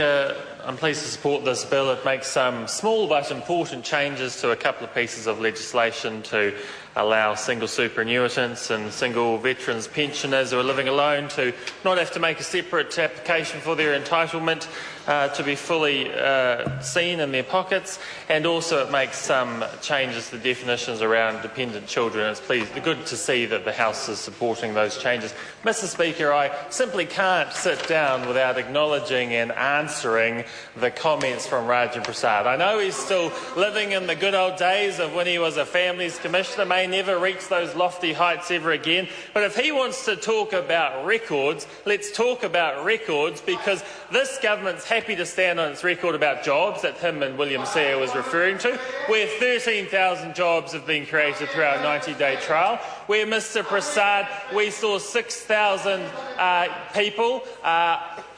I'm pleased to support this bill. It makes some small but important changes to a couple of pieces of legislation to allow single superannuitants and single veterans pensioners who are living alone to not have to make a separate application for their entitlement to be fully seen in their pockets, and also it makes some changes to definitions around dependent children. It's good to see that the House is supporting those changes. Mr Speaker, I simply can't sit down without acknowledging and answering the comments from Rajan Prasad. I know he's still living in the good old days of when he was a Families Commissioner, may never reach those lofty heights ever again, but if he wants to talk about records, let's talk about records, because this government's happy to stand on its record about jobs that him and William Sear was referring to, where 13,000 jobs have been created through our 90-day trial, where, Mr Prasad, we saw 6,000 people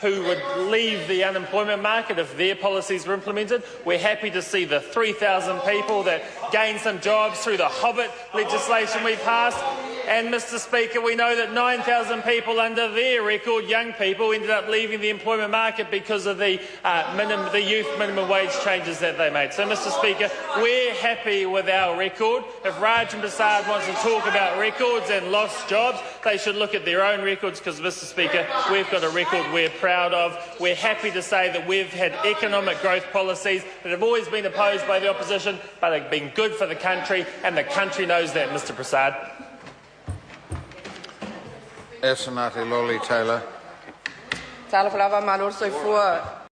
who would leave the unemployment market if their policies were implemented. We're happy to see the 3,000 people that gained some jobs through the Hobbit legislation we passed. And, Mr Speaker, we know that 9,000 people under their record, young people, ended up leaving the employment market because of the youth minimum wage changes that they made. So, Mr Speaker, we're happy with our record. If Rajan Prasad wants to talk about records and lost jobs, they should look at their own records, because, Mr Speaker, we've got a record we're proud of. We're happy to say that we've had economic growth policies that have always been opposed by the opposition, but have been good for the country, and the country knows that, Mr Prasad. Taylor. Taler for lava, maar